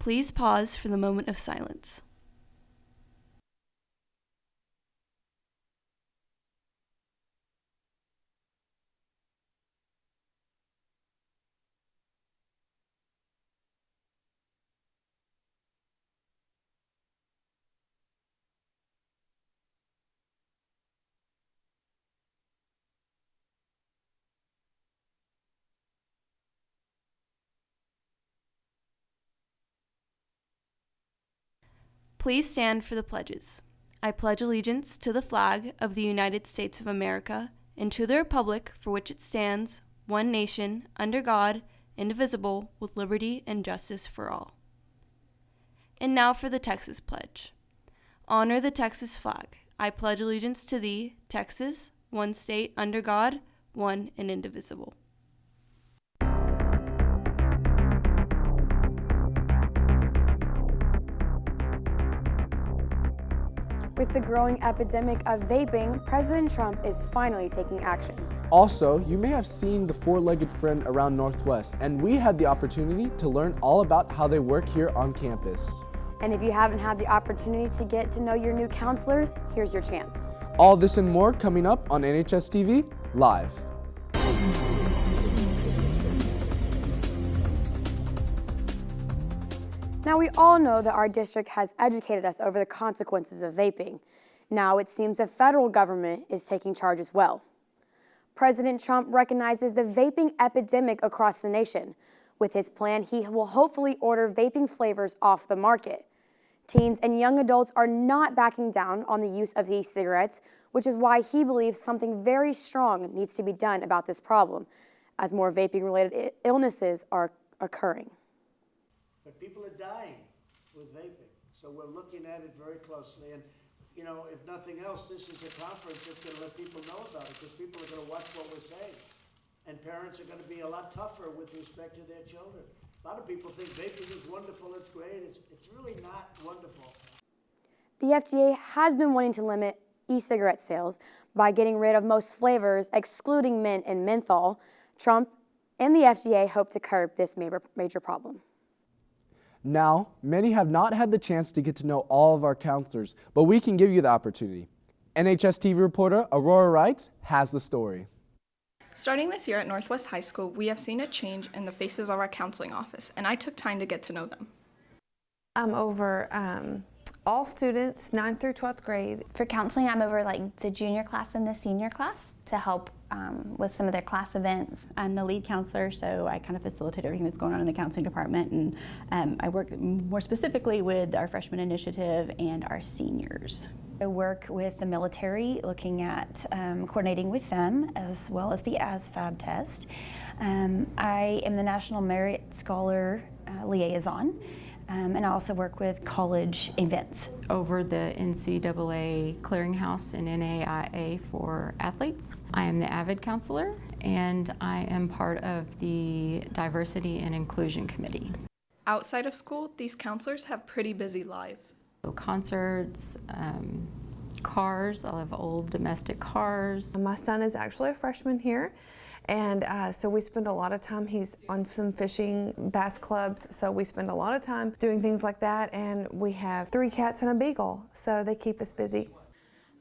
Please pause for the moment of silence. Please stand for the pledges. I pledge allegiance to the flag of the United States of America and to the republic for which it stands, one nation, under God, indivisible, with liberty and justice for all. And now for the Texas Pledge. Honor the Texas flag. I pledge allegiance to thee, Texas, one state, under God, one and indivisible. With the growing epidemic of vaping, President Trump is finally taking action. Also, you may have seen the four-legged friend around Northwest, and we had the opportunity to learn all about how they work here on campus. And if you haven't had the opportunity to get to know your new counselors, here's your chance. All this and more coming up on NHSTV Live. Now, we all know that our district has educated us over the consequences of vaping. Now it seems the federal government is taking charge as well. President Trump recognizes the vaping epidemic across the nation. With his plan, he will hopefully order vaping flavors off the market. Teens and young adults are not backing down on the use of e-cigarettes, which is why he believes something very strong needs to be done about this problem, as more vaping-related illnesses are occurring. But people are dying with vaping, so we're looking at it very closely. And, you know, if nothing else, this is a conference that's going to let people know about it, because people are going to watch what we're saying. And parents are going to be a lot tougher with respect to their children. A lot of people think vaping is wonderful, it's great. It's really not wonderful. The FDA has been wanting to limit e-cigarette sales by getting rid of most flavors, excluding mint and menthol. Trump and the FDA hope to curb this major problem. Now, many have not had the chance to get to know all of our counselors, but we can give you the opportunity. NHSTV reporter Aurora Wright has the story. Starting this year at Northwest High School, we have seen a change in the faces of our counseling office, and I took time to get to know them. I'm over all students, 9th through 12th grade. For counseling, I'm over the junior class and the senior class to help with some of their class events. I'm the lead counselor, so I kind of facilitate everything that's going on in the counseling department, and I work more specifically with our freshman initiative and our seniors. I work with the military, looking at coordinating with them, as well as the ASVAB test. I am the National Merit Scholar Liaison, and I also work with college events. Over the NCAA clearinghouse and NAIA for athletes. I am the AVID counselor, and I am part of the Diversity and Inclusion Committee. Outside of school, these counselors have pretty busy lives. So concerts, cars, I have old domestic cars. My son is actually a freshman here, and so we spend a lot of time, he's on some fishing bass clubs, so we spend a lot of time doing things like that, and we have 3 cats and a beagle, so they keep us busy.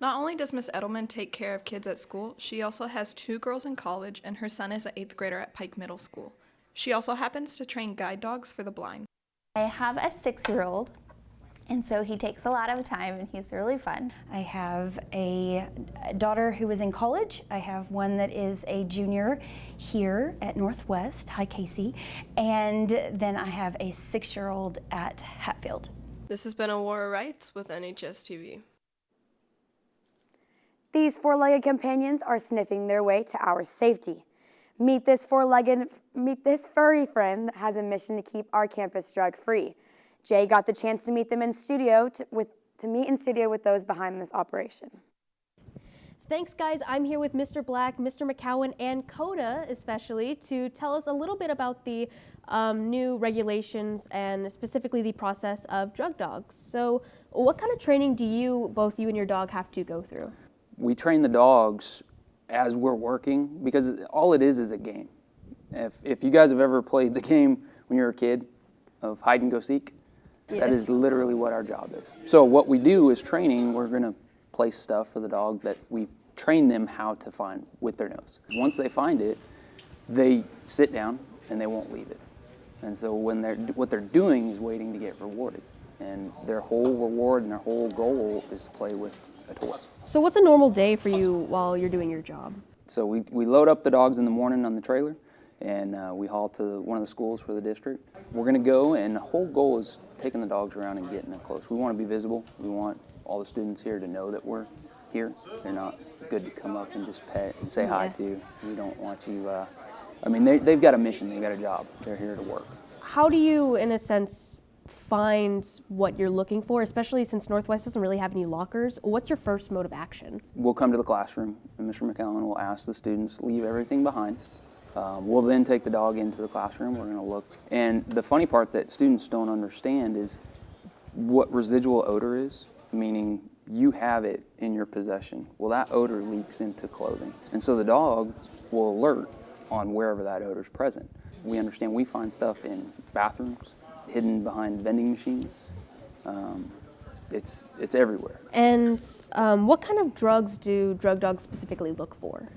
Not only does Miss Edelman take care of kids at school, she also has 2 girls in college, and her son is an 8th grader at Pike Middle School. She also happens to train guide dogs for the blind. I have a 6-year-old. And so he takes a lot of time, and he's really fun. I have a daughter who is in college. I have one that is a junior here at Northwest. Hi, Casey. And then I have a 6-year-old at Hatfield. This has been Aurora Wright with NHSTV. These 4-legged companions are sniffing their way to our safety. Meet this furry friend that has a mission to keep our campus drug-free. Jay got the chance to meet them in studio to meet in studio with those behind this operation. Thanks, guys. I'm here with Mr. Black, Mr. McCowan, and Coda especially to tell us a little bit about the new regulations and specifically the process of drug dogs. So what kind of training do both you and your dog have to go through? We train the dogs as we're working because all it is a game. If you guys have ever played the game when you were a kid of hide and go seek, That is literally what our job is. So what we do is training. We're going to place stuff for the dog that we train them how to find with their nose. Once they find it, they sit down and they won't leave it. And so what they're doing is waiting to get rewarded. And their whole reward and their whole goal is to play with a toy. So what's a normal day for you while you're doing your job? So we load up the dogs in the morning on the trailer, and we haul to one of the schools for the district. We're going to go, and the whole goal is taking the dogs around and getting them close. We want to be visible. We want all the students here to know that we're here. They're not good to come up and just pet and say hi to. We don't want you, I mean, they've got a mission. They've got a job. They're here to work. How do you, in a sense, find what you're looking for, especially since Northwest doesn't really have any lockers? What's your first mode of action? We'll come to the classroom, and Mr. McCowan will ask the students, leave everything behind. We'll then take the dog into the classroom. We're going to look. And the funny part that students don't understand is what residual odor is, meaning you have it in your possession. Well, that odor leaks into clothing. And so the dog will alert on wherever that odor is present. We understand we find stuff in bathrooms, hidden behind vending machines. It's everywhere. And what kind of drugs do drug dogs specifically look for?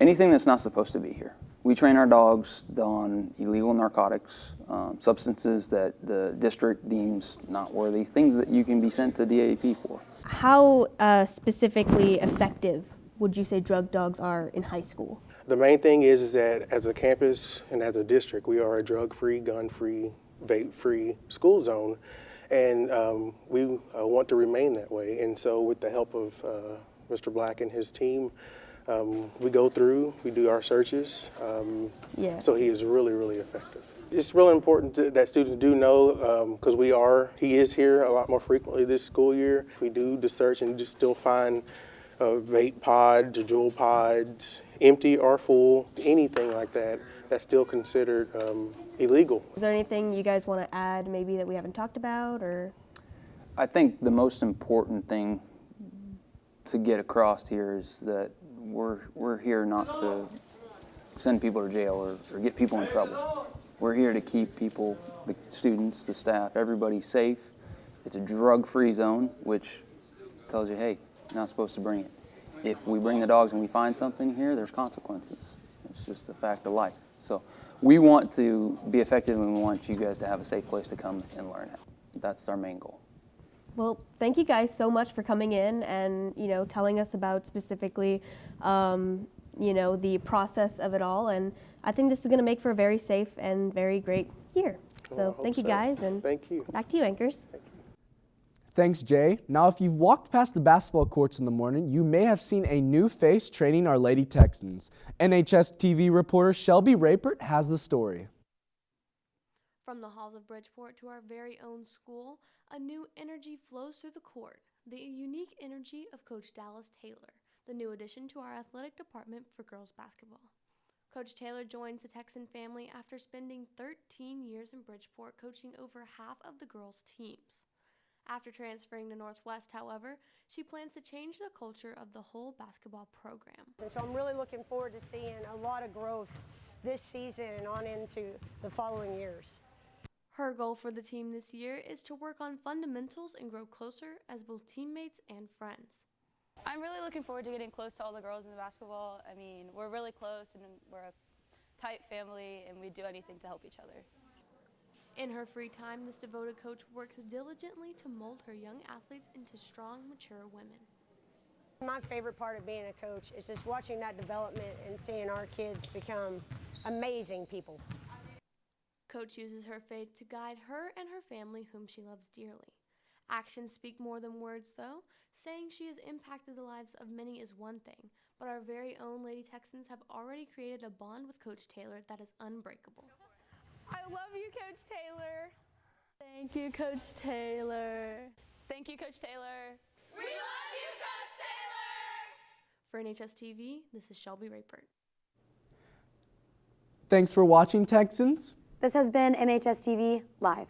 Anything that's not supposed to be here. We train our dogs on illegal narcotics, substances that the district deems not worthy, things that you can be sent to DAP for. How specifically effective would you say drug dogs are in high school? The main thing is that as a campus and as a district, we are a drug-free, gun-free, vape-free school zone, and we want to remain that way. And so with the help of Mr. Black and his team, we go through, we do our searches, so he is really, really effective. It's really important that students do know, because he is here a lot more frequently this school year. If we do the search and just still find vape pods, jewel pods, empty or full, anything like that, that's still considered illegal. Is there anything you guys want to add maybe that we haven't talked about? Or I think the most important thing to get across here is that we're here not to send people to jail or get people in trouble. We're here to keep people, the students, the staff, everybody safe. It's a drug-free zone, which tells you, hey, you're not supposed to bring it. If we bring the dogs and we find something here, there's consequences. It's just a fact of life. So we want to be effective, and we want you guys to have a safe place to come and learn it. That's our main goal. Well, thank you guys so much for coming in and, telling us about specifically, the process of it all. And I think this is going to make for a very safe and very great year. So thank you guys, and thank you. Back to you, anchors. Thanks, Jay. Now, if you've walked past the basketball courts in the morning, you may have seen a new face training our Lady Texans. NHSTV reporter Shelby Rapert has the story. From the halls of Bridgeport to our very own school, a new energy flows through the court. The unique energy of Coach Dallas Taylor, the new addition to our athletic department for girls basketball. Coach Taylor joins the Texan family after spending 13 years in Bridgeport coaching over half of the girls' teams. After transferring to Northwest, however, she plans to change the culture of the whole basketball program. And so I'm really looking forward to seeing a lot of growth this season and on into the following years. Her goal for the team this year is to work on fundamentals and grow closer as both teammates and friends. I'm really looking forward to getting close to all the girls in the basketball. I mean, we're really close and we're a tight family and we do anything to help each other. In her free time, this devoted coach works diligently to mold her young athletes into strong, mature women. My favorite part of being a coach is just watching that development and seeing our kids become amazing people. Coach uses her faith to guide her and her family, whom she loves dearly. Actions speak more than words, though. Saying she has impacted the lives of many is one thing, but our very own Lady Texans have already created a bond with Coach Taylor that is unbreakable. I love you, Coach Taylor. Thank you, Coach Taylor. Thank you, Coach Taylor. We love you, Coach Taylor! For NHSTV, this is Shelby Rapert. Thanks for watching, Texans. This has been NHSTV Live.